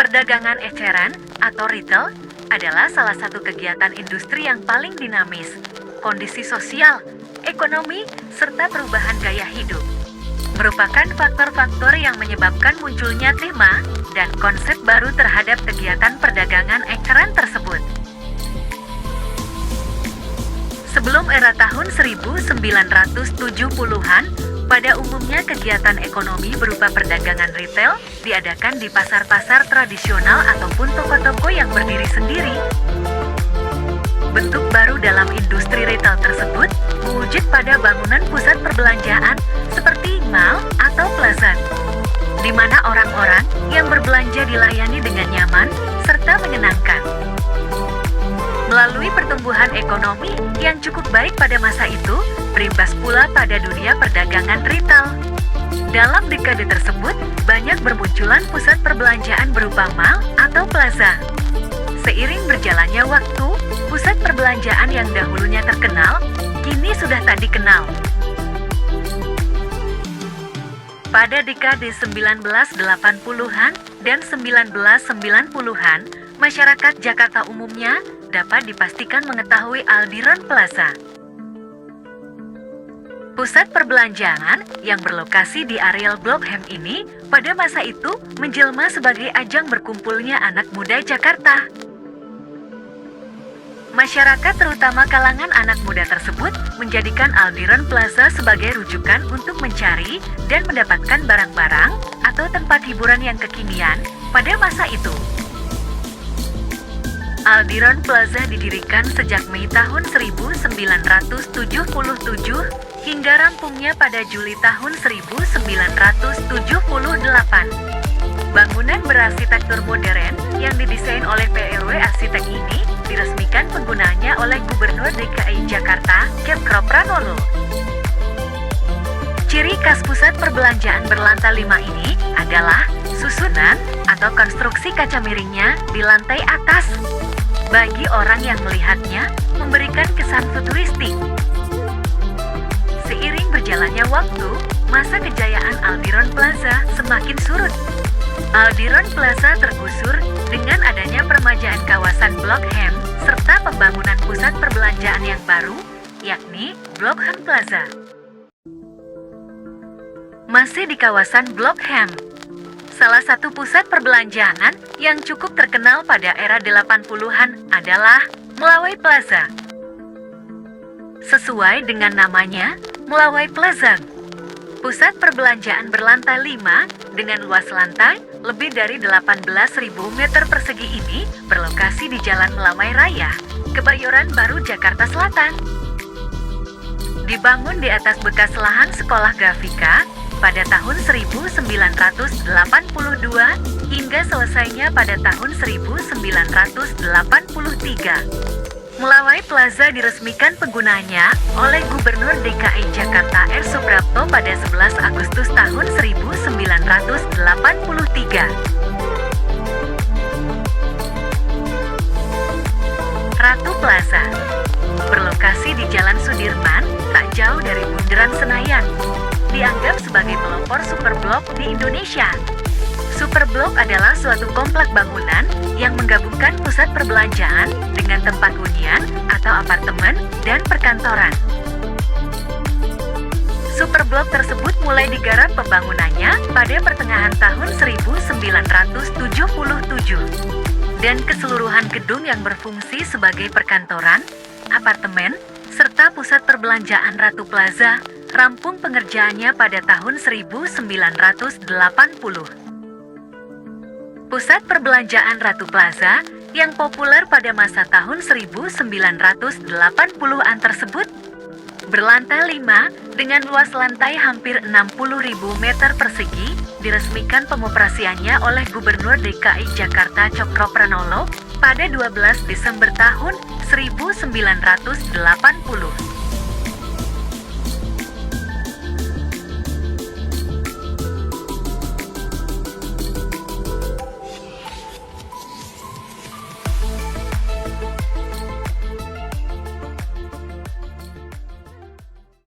Perdagangan eceran atau retail adalah salah satu kegiatan industri yang paling dinamis. Kondisi sosial, ekonomi, serta perubahan gaya hidup merupakan faktor-faktor yang menyebabkan munculnya tema dan konsep baru terhadap kegiatan perdagangan eceran tersebut. Sebelum era tahun 1970-an, pada umumnya kegiatan ekonomi berupa perdagangan retail diadakan di pasar-pasar tradisional ataupun toko-toko yang berdiri sendiri. Bentuk baru dalam industri retail tersebut mewujud pada bangunan pusat perbelanjaan seperti mall atau plaza, di mana orang-orang yang berbelanja dilayani dengan nyaman serta menyenangkan. Melalui pertumbuhan ekonomi yang cukup baik pada masa itu, berimbas pula pada dunia perdagangan retail. Dalam dekade tersebut, banyak bermunculan pusat perbelanjaan berupa mall atau plaza. Seiring berjalannya waktu, pusat perbelanjaan yang dahulunya terkenal, kini sudah tak dikenal. Pada dekade 1980-an dan 1990-an, masyarakat Jakarta umumnya dapat dipastikan mengetahui Aldiron Plaza. Pusat perbelanjaan yang berlokasi di areal Blok M ini pada masa itu menjelma sebagai ajang berkumpulnya anak muda Jakarta. Masyarakat terutama kalangan anak muda tersebut menjadikan Aldiron Plaza sebagai rujukan untuk mencari dan mendapatkan barang-barang atau tempat hiburan yang kekinian pada masa itu. Aldiron Plaza didirikan sejak Mei tahun 1977 hingga rampungnya pada Juli tahun 1978. Bangunan berarsitektur modern yang didesain oleh PRW Arsitek ini diresmikan penggunaannya oleh Gubernur DKI Jakarta, Cokro Pranolo. Ciri khas pusat perbelanjaan berlantai 5 ini adalah susunan atau konstruksi kaca miringnya di lantai atas. Bagi orang yang melihatnya, memberikan kesan futuristik. Seiring berjalannya waktu, masa kejayaan Aldiron Plaza semakin surut. Aldiron Plaza tergusur dengan adanya permajaan kawasan Blok M serta pembangunan pusat perbelanjaan yang baru, yakni Blok M Plaza. Masih di kawasan Blok M, salah satu pusat perbelanjaan yang cukup terkenal pada era 80-an adalah Melawai Plaza. Sesuai dengan namanya, Melawai Plaza, pusat perbelanjaan berlantai 5 dengan luas lantai lebih dari 18.000 meter persegi ini berlokasi di Jalan Melawai Raya, Kebayoran Baru, Jakarta Selatan. Dibangun di atas bekas lahan sekolah Grafika pada tahun 1982 hingga selesainya pada tahun 1983. Melawai Plaza diresmikan penggunaannya oleh Gubernur DKI Jakarta R. Suprapto pada 11 Agustus tahun 1983. Ratu Plaza berlokasi di Jalan Sudirman, tak jauh dari Bundaran Senayan. Dianggap sebagai pelopor superblok di Indonesia. Superblok adalah suatu komplek bangunan yang menggabungkan pusat perbelanjaan dengan tempat hunian atau apartemen dan perkantoran. Superblok tersebut mulai digarap pembangunannya pada pertengahan tahun 1977 dan keseluruhan gedung yang berfungsi sebagai perkantoran, apartemen, serta pusat perbelanjaan Ratu Plaza rampung pengerjaannya pada tahun 1980. Pusat perbelanjaan Ratu Plaza yang populer pada masa tahun 1980-an tersebut berlantai 5 dengan luas lantai hampir 60.000 meter persegi diresmikan pengoperasiannya oleh Gubernur DKI Jakarta Cokro Pranolo pada 12 Desember tahun 1980.